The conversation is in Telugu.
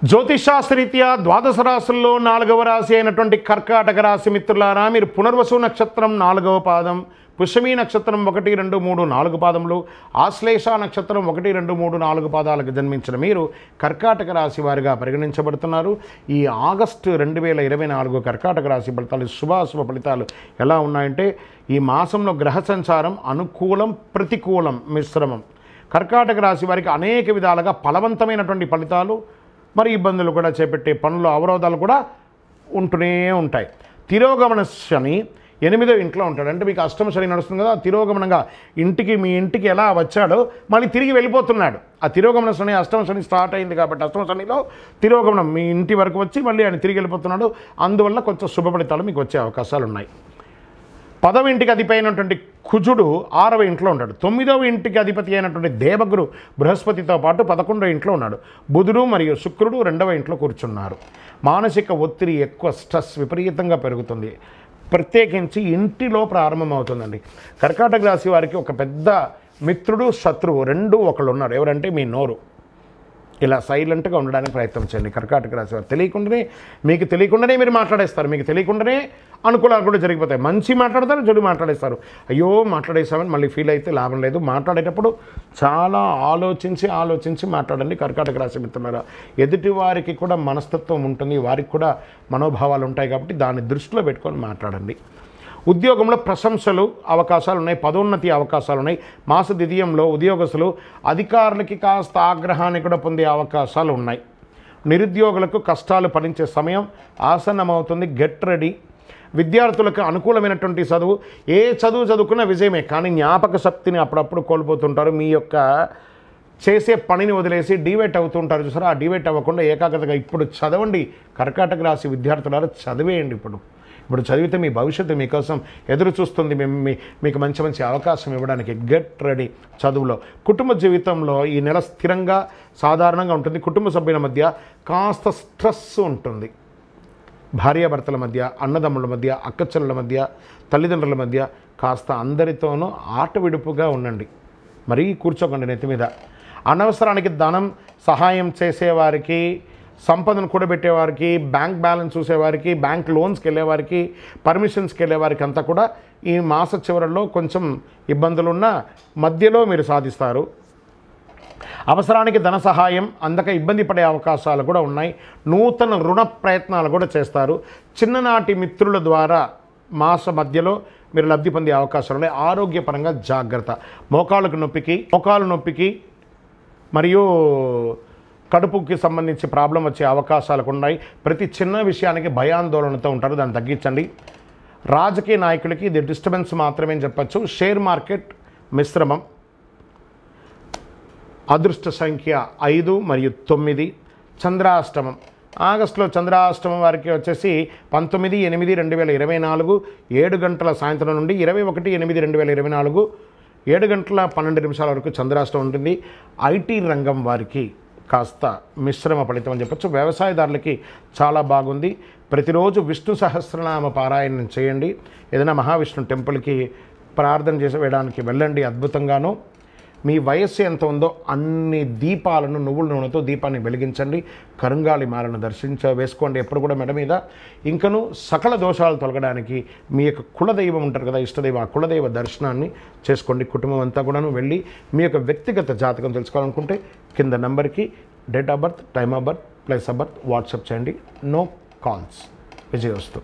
జ్యోతిషాస్త్రరీత్యా ద్వాదశ రాశుల్లో 4వ రాశి అయినటువంటి కర్కాటక రాశి మిత్రులారా, మీరు పునర్వసు నక్షత్రం 4వ పాదం, పుష్యమీ నక్షత్రం 1, 2, 3, 4 పాదములు, ఆశ్లేష నక్షత్రం 1, 2, 3, 4 పాదాలకు జన్మించిన మీరు కర్కాటక రాశి వారిగా పరిగణించబడుతున్నారు. ఈ ఆగస్టు 2024 కర్కాటక రాశి ఫలితాలు, శుభాశుభ ఫలితాలు ఎలా ఉన్నాయంటే, ఈ మాసంలో గ్రహ సంచారం అనుకూలం, ప్రతికూలం, మిశ్రమం. కర్కాటక రాశి వారికి అనేక విధాలుగా ఫలవంతమైనటువంటి ఫలితాలు, మరి ఇబ్బందులు కూడా చేపట్టే పనులు, అవరోధాలు కూడా ఉంటూనే ఉంటాయి. తిరోగమన శని 8వ ఇంట్లో ఉంటాడు. అంటే మీకు అష్టమ శని నడుస్తుంది కదా, తిరోగమనంగా మీ ఇంటికి ఎలా వచ్చాడో మళ్ళీ తిరిగి వెళ్ళిపోతున్నాడు. ఆ తిరోగమన శని, అష్టమ శని స్టార్ట్ అయింది కాబట్టి అష్టమ శనిలో తిరోగమనం మీ ఇంటి వరకు వచ్చి మళ్ళీ ఆయన తిరిగి వెళ్ళిపోతున్నాడు. అందువల్ల కొంచెం శుభ ఫలితాలు మీకు వచ్చే అవకాశాలు ఉన్నాయి. 10వ ఇంటికి అధిపతి అయినటువంటి కుజుడు 6వ ఇంట్లో ఉంటాడు. 9వ ఇంటికి అధిపతి అయినటువంటి దేవగురు బృహస్పతితో పాటు 11వ ఇంట్లో ఉన్నాడు. బుధుడు మరియు శుక్రుడు 2వ ఇంట్లో కూర్చున్నారు. మానసిక ఒత్తిడి ఎక్కువ, స్ట్రెస్ విపరీతంగా పెరుగుతుంది. ప్రత్యేకించి ఇంటిలో ప్రారంభమవుతుందండి. కర్కాటక రాశి వారికి ఒక పెద్ద మిత్రుడు, శత్రువు రెండూ ఒకళ్ళు ఉన్నారు. ఎవరంటే మీ నోరు. ఇలా సైలెంట్గా ఉండడానికి ప్రయత్నం చేయండి. కర్కాటక రాశి వారు మీకు తెలియకుండానే మీరు మాట్లాడేస్తారు. మీకు తెలియకుండానే అనుకూలాలు కూడా జరిగిపోతాయి. మంచి మాట్లాడతారు, చెడు మాట్లాడేస్తారు. అయ్యో మాట్లాడేస్తామని మళ్ళీ ఫీల్ అయితే లాభం లేదు. మాట్లాడేటప్పుడు చాలా ఆలోచించి మాట్లాడండి. కర్కాటక రాశి మిత్రులారా, ఎదుటి వారికి కూడా మనస్తత్వం ఉంటుంది, వారికి కూడా మనోభావాలు ఉంటాయి కాబట్టి దాన్ని దృష్టిలో పెట్టుకొని మాట్లాడండి. ఉద్యోగంలో ప్రశంసలు అవకాశాలు ఉన్నాయి, పదోన్నతి అవకాశాలు ఉన్నాయి. మాస ద్వితీయంలో ఉద్యోగస్తులు అధికారులకి కాస్త ఆగ్రహాన్ని కూడా పొందే అవకాశాలు ఉన్నాయి. నిరుద్యోగులకు కష్టాలు ఫలించే సమయం ఆసన్నమవుతుంది. Get ready. విద్యార్థులకు అనుకూలమైనటువంటి చదువు, ఏ చదువు చదువుకున్నా విజయమే, కానీ జ్ఞాపక శక్తిని అప్పుడప్పుడు కోల్పోతుంటారు. మీ యొక్క చేసే పనిని వదిలేసి డివైట్ అవుతుంటారు చూసారా, ఆ డివైట్ అవ్వకుండా ఏకాగ్రతగా ఇప్పుడు చదవండి. కర్కాటక రాశి విద్యార్థులారా, చదివేయండి. ఇప్పుడు చదివితే మీ భవిష్యత్తు మీకోసం ఎదురు చూస్తుంది. మీకు మంచి అవకాశం ఇవ్వడానికి. గెట్ రెడీ చదువులో. కుటుంబ జీవితంలో ఈ నెల స్థిరంగా సాధారణంగా ఉంటుంది. కుటుంబ సభ్యుల మధ్య కాస్త స్ట్రెస్ ఉంటుంది. భార్యాభర్తల మధ్య, అన్నదమ్ముల మధ్య, అక్కచెల్లెల మధ్య, తల్లిదండ్రుల మధ్య కాస్త అందరితోనూ ఆట విడుపుగా ఉండండి. మరీ కూర్చోకండి నెత్తి మీద. అనవసరానికి ధనం సహాయం చేసేవారికి, సంపదను కూడబెట్టేవారికి, బ్యాంక్ బ్యాలెన్స్ చూసేవారికి, బ్యాంక్ లోన్స్కి వెళ్ళేవారికి, పర్మిషన్స్కి వెళ్ళేవారికి అంతా కూడా ఈ మాస చివరల్లో కొంచెం ఇబ్బందులున్న మధ్యలో మీరు సాధిస్తారు. అవసరానికి ధన సహాయం అందక ఇబ్బంది పడే అవకాశాలు కూడా ఉన్నాయి. నూతన రుణ ప్రయత్నాలు కూడా చేస్తారు. చిన్ననాటి మిత్రుల ద్వారా మాస మధ్యలో మీరు లబ్ధి పొందే అవకాశాలు ఉన్నాయి. ఆరోగ్యపరంగా జాగ్రత్త. మోకాలు నొప్పికి మరియు కడుపుకి సంబంధించి ప్రాబ్లం వచ్చే అవకాశాలు ఉన్నాయి. ప్రతి చిన్న విషయానికి భయాందోళనతో ఉంటారు, దాన్ని తగ్గించండి. రాజకీయ నాయకులకి ఇది డిస్టర్బెన్స్ మాత్రమే చెప్పచ్చు. షేర్ మార్కెట్ మిశ్రమం. అదృష్ట సంఖ్య 5 మరియు 9. చంద్రాష్టమం. ఆగస్టులో చంద్రాష్టమం వారికి వచ్చేసి 19/8/2024 7 గంటల సాయంత్రం నుండి 21/8/2024 7 గంటల 12 నిమిషాల వరకు చంద్రాష్టమం ఉంటుంది. ఐటీ రంగం వారికి కాస్త మిశ్రమ ఫలితం అని చెప్పచ్చు. వ్యవసాయదారులకి చాలా బాగుంది. ప్రతిరోజు విష్ణు సహస్రనామ పారాయణం చేయండి. ఏదైనా మహావిష్ణు టెంపుల్కి ప్రార్థన చేసి వేయడానికి వెళ్ళండి. అద్భుతంగాను మీ వయస్సు ఎంత ఉందో అన్ని దీపాలను, నువ్వుల నూనెతో దీపాన్ని వెలిగించండి. కరుంగాలి మాలను వేసుకోండి ఎప్పుడు కూడా మెడ మీద. ఇంకను సకల దోషాలు తొలగడానికి మీ యొక్క కులదైవం ఉంటారు కదా, ఇష్టదైవం, ఆ కులదైవ దర్శనాన్ని చేసుకోండి. కుటుంబం అంతా కూడాను వెళ్ళి మీ యొక్క వ్యక్తిగత జాతకం తెలుసుకోవాలనుకుంటే కింద నెంబర్కి date of birth, time of birth, place of birth WhatsApp చేయండి. No calls. విజయవస్తు.